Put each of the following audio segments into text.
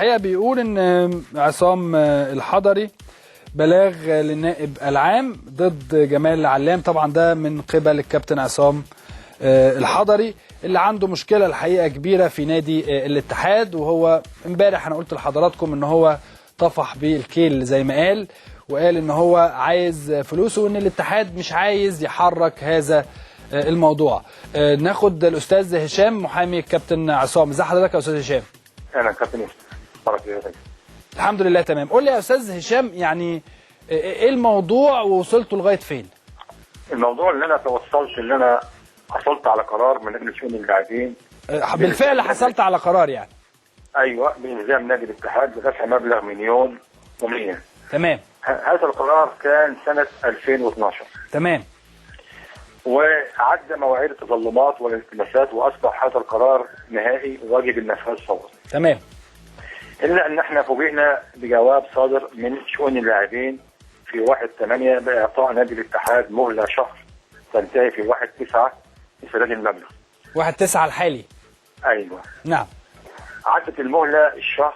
الحقيقة بيقول ان عصام الحضري بلاغ للنائب العام ضد جمال علام، طبعا ده من قبل الكابتن عصام الحضري اللي عنده مشكلة الحقيقة كبيرة في نادي الاتحاد. وهو امبارح انا قلت لحضراتكم ان هو طفح بالكيل زي ما قال، وقال ان هو عايز فلوسه وان الاتحاد مش عايز يحرك هذا الموضوع. ناخد الاستاذ هشام محامي الكابتن عصام. ازي حضرتك يا استاذ هشام؟ انا كابتن الحمد لله تمام. قول لي يا استاذ هشام، يعني ايه الموضوع ووصلتوا لغايه فين؟ الموضوع اللي انا توصلت اللي انا حصلت على قرار من لجنه شؤون اللاعبين. بالفعل حصلت على قرار يعني؟ ايوه، بإلزام نادي الاتحاد بدفع مبلغ مليون و100. تمام. هذا القرار كان سنه 2012. تمام. وعدى مواعيد التظلمات والالتماسات واصبح هذا القرار نهائي واجب النفاذ فورا. تمام. الا ان احنا فوجئنا بجواب صادر من شؤون اللاعبين في 1/8 باعطاء نادي الاتحاد مهله شهر تنتهي في 1/9 لسداد المبلغ. 1/9 الحالي؟ ايوه. نعم. عدت المهله الشهر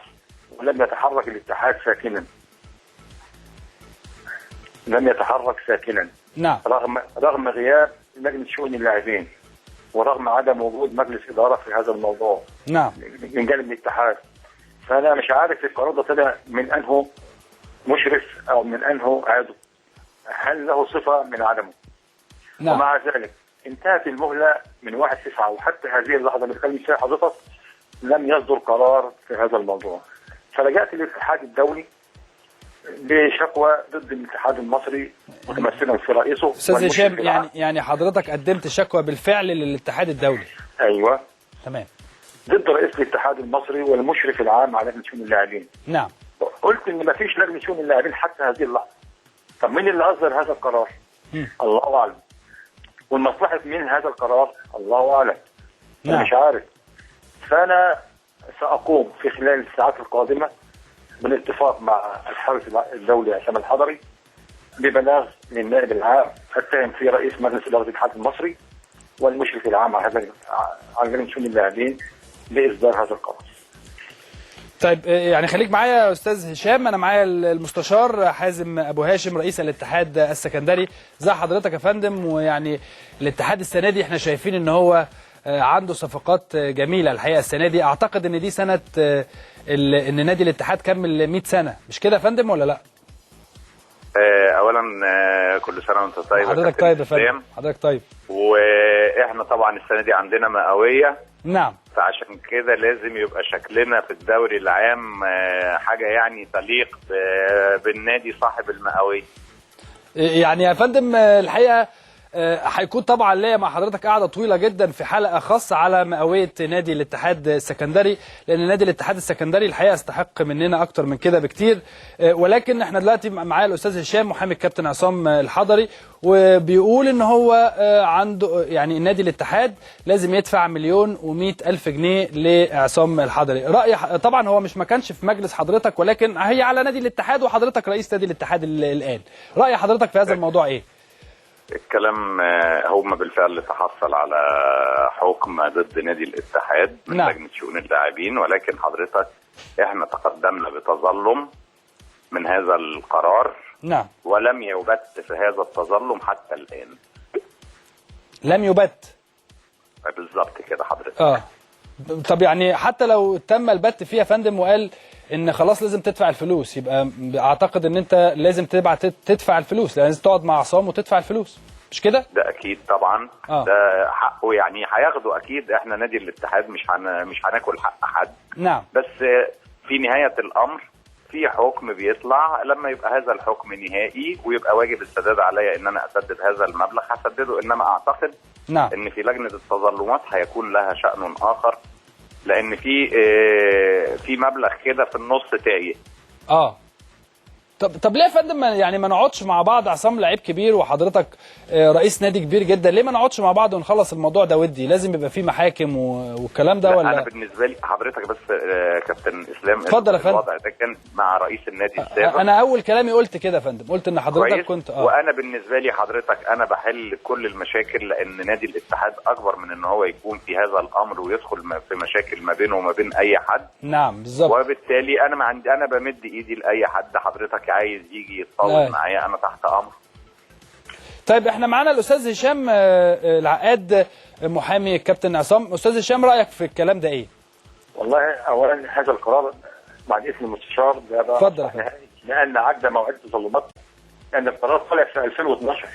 ولم يتحرك الاتحاد ساكنا. لم يتحرك ساكنا. نعم. رغم غياب لجنه شؤون اللاعبين ورغم عدم وجود مجلس اداره في هذا الموضوع. نعم. من جانب الاتحاد. فانا مش عارف القرار ده طلع من انه مشرف او من انه عضو، هل له صفه من عدمه؟ نعم. ومع ذلك انتهت المهله من 1/9 وحتى هذه اللحظه اللي بتكلم فيها حضرتك لم يصدر قرار في هذا الموضوع. فلجأت للاتحاد الدولي بشكوى ضد الاتحاد المصري متمثلا في رئيسه. استاذ هشام، يعني حضرتك قدمت شكوى بالفعل للاتحاد الدولي؟ ايوه. تمام. ضد رئيس الاتحاد المصري والمشرف العام على لجنه شؤون اللاعبين. نعم. قلت ان ما فيش لجنه شؤون اللاعبين حتى هذه اللحظه. طب مين اللي اصدر هذا القرار؟ الله اعلم. والمصلحه من هذا القرار الله اعلم. نعم. انا مش عارف. فانا ساقوم في خلال الساعات القادمه بالاتفاق مع الحارس الدولي عصام الحضري ببلاغ للنائب العام اتهم فيه رئيس مجلس اداره الاتحاد المصري والمشرف العام على لجنه شؤون اللاعبين باصدار هذا القرار. طيب، يعني خليك معايا يا استاذ هشام. انا معايا المستشار حازم ابو هاشم رئيس الاتحاد السكندري. ازي حضرتك يا فندم؟ ويعني الاتحاد السنه دي احنا شايفين ان هو عنده صفقات جميله الحقيقه السنه دي. اعتقد ان دي سنه ان نادي الاتحاد كمل 100 سنه، مش كده يا فندم ولا لا؟ اولا كل سنه وانت طيب. حضرتك طيب يا فندم. حضرتك طيب. واحنا طبعا السنه دي عندنا مئويه. نعم. فعشان كده لازم يبقى شكلنا في الدوري العام حاجه يعني تليق بالنادي صاحب المئويه. يعني يا فندم الحقيقه هيكون طبعا ليا مع حضرتك قاعده طويله جدا في حلقه خاصه على مئويه نادي الاتحاد السكندري، لان نادي الاتحاد السكندري الحقيقه يستحق مننا اكتر من كده بكتير. ولكن احنا دلوقتي معايا الاستاذ هشام محامي الكابتن عصام الحضري، وبيقول ان هو عنده يعني نادي الاتحاد لازم يدفع 1,100,000 جنيه لعصام الحضري. راي طبعا هو ما كانش في مجلس حضرتك، ولكن هي على نادي الاتحاد وحضرتك رئيس نادي الاتحاد الان. راي حضرتك في هذا الموضوع ايه؟ الكلام هم بالفعل تحصل على حكم ضد نادي الاتحاد من لجنه شؤون اللاعبين، ولكن حضرتك احنا تقدمنا بتظلم من هذا القرار. نعم. ولم يبت في هذا التظلم حتى الان. لم يبت؟ بالظبط كده حضرتك. طب يعني حتى لو تم البت فيه يا فندم وقال ان خلاص لازم تدفع الفلوس، يبقى اعتقد ان انت لازم تدفع الفلوس، لازم تقعد مع عصام وتدفع الفلوس، مش كده؟ ده اكيد طبعا. ده حقه، يعني هياخده اكيد. احنا نادي الاتحاد مش هناكل حق حد. نعم. بس في نهايه الامر في حكم بيطلع، لما يبقى هذا الحكم نهائي ويبقى واجب السداد عليا ان انا اسدد هذا المبلغ هسدده. انما اعتقد نعم. ان في لجنه التظلمات هيكون لها شأن اخر، لان في مبلغ كده في النص تايه. طب ليه يا فندم يعني ما نقعدش مع بعض؟ عصام لعيب كبير وحضرتك رئيس نادي كبير جدا، ليه ما نقعدش مع بعض ونخلص الموضوع ده ودي؟ لازم يبقى فيه محاكم والكلام ده ولا؟ انا بالنسبه لي حضرتك بس كابتن اسلام، اتفضل يا فندم. الوضع ده كان مع رئيس النادي السابق. انا اول كلامي قلت كده يا فندم، قلت ان حضرتك كنت وانا بالنسبه لي حضرتك انا بحل كل المشاكل، لان نادي الاتحاد اكبر من ان هو يكون في هذا الامر ويدخل في مشاكل ما بينه وما بين اي حد. نعم بالظبط. وبالتالي انا بمد ايدي لاي حد حضرتك عايز يجي يتفاوض معايا، انا تحت امر. طيب احنا معانا الاستاذ هشام العقاد محامي الكابتن عصام. استاذ هشام، رايك في الكلام ده ايه؟ والله اولا هذا القرار بعد اسم المستشار ده بقى اتفضل. لان عدى موعد التظلمات، لان القرار طلع في 2012.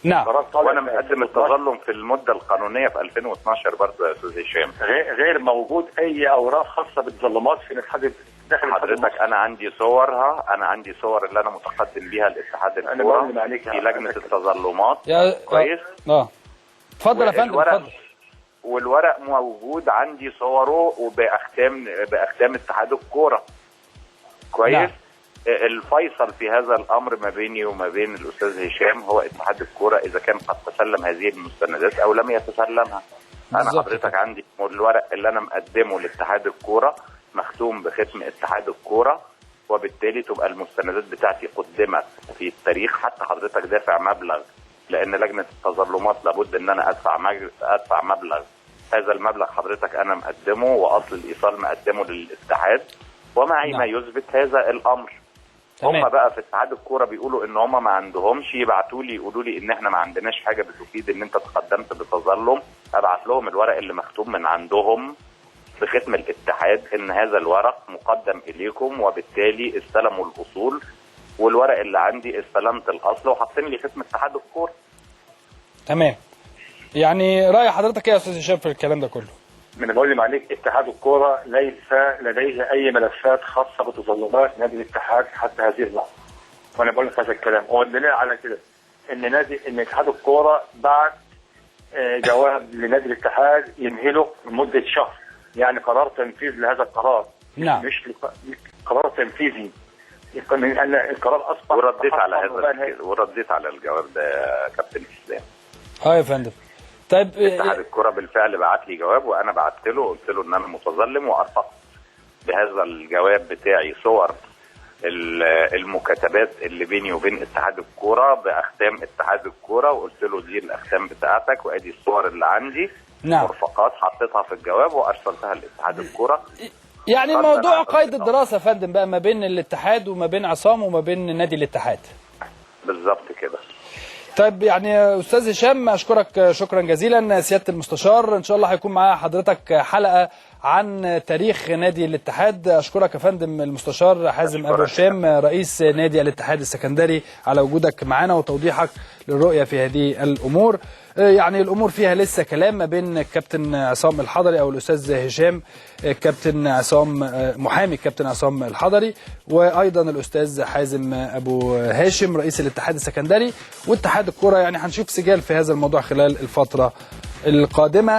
نعم. وانا مقدم التظلم في المده القانونيه في 2012 برضه يا استاذ هشام. غير موجود اي اوراق خاصه بالتظلمات في الاتحاد داخل حضرتك. انا عندي صورها، انا عندي صور اللي انا متقدم بيها الاتحاد الكوره في لجنه التظلمات. كويس. اتفضل يا فندم اتفضل. والورق موجود عندي صوره وباختام اتحاد الكوره. كويس. نعم. الفيصل في هذا الامر ما بيني وما بين الاستاذ هشام هو اتحاد الكوره، اذا كان قد تسلم هذه المستندات او لم يتسلمها. انا حضرتك عندي الورق اللي انا مقدمه لاتحاد الكوره مختوم بختم اتحاد الكوره، وبالتالي تبقى المستندات بتاعتي قدمت في التاريخ. حتى حضرتك دافع مبلغ، لان لجنه التظلمات لابد ان انا ادفع مبلغ. هذا المبلغ حضرتك انا مقدمه، واصل الايصال مقدمه للاتحاد، ومعي ما يثبت هذا الامر. هم بقى في اتحاد الكوره بيقولوا ان هم ما عندهمش، يبعتوا لي يقولوا لي ان احنا ما عندناش حاجه بتفيد ان انت تقدمت بتظلم. ابعت لهم الورق اللي مختوم من عندهم بختم الاتحاد ان هذا الورق مقدم اليكم، وبالتالي استلموا الاصول، والورق اللي عندي استلمت الاصل وحاطين لي ختم اتحاد الكوره. تمام. يعني راي حضرتك ايه يا استاذ هشام في الكلام ده كله؟ من بقول عليك اتحاد الكوره ليس لديه اي ملفات خاصه بتظلمات نادي الاتحاد حتى هذه اللحظه. وانا بقول لك هذا الكلام، والدليل على كده ان اتحاد الكوره بعت جواب لنادي الاتحاد يمهله لمده شهر، يعني قرار تنفيذ لهذا القرار. نعم. مش قرار تنفيذي، ان القرار اصبح. ورديت على الجواب ده يا كابتن اسلام. يا فندم. طيب اتحاد الكرة بالفعل بعت لي جواب، وانا بعت له قلت له ان انا متظلم، وارفقت بهذا الجواب بتاعي صور المكاتبات اللي بيني وبين اتحاد الكرة باختام اتحاد الكرة، وقلت له دي الاختام بتاعتك وادي الصور اللي عندي. نعم. مرفقات حطيتها في الجواب وارسلتها لاتحاد الكرة. يعني الموضوع قيد الدراسة يا فندم بقى ما بين الاتحاد وما بين عصام وما بين نادي الاتحاد. بالظبط كده. طيب يعني استاذ هشام اشكرك شكرا جزيلا سياده المستشار. ان شاء الله هيكون معايا حضرتك حلقه عن تاريخ نادي الاتحاد. اشكرك يا فندم المستشار حازم ابو هشام رئيس نادي الاتحاد السكندري على وجودك معنا وتوضيحك للرؤيه في هذه الامور. يعني الامور فيها لسه كلام ما بين الكابتن عصام الحضري او الاستاذ هشام كابتن عصام محامي الكابتن عصام الحضري، وايضا الاستاذ حازم ابو هاشم رئيس الاتحاد السكندري واتحاد الكره. يعني هنشوف سجال في هذا الموضوع خلال الفتره القادمه.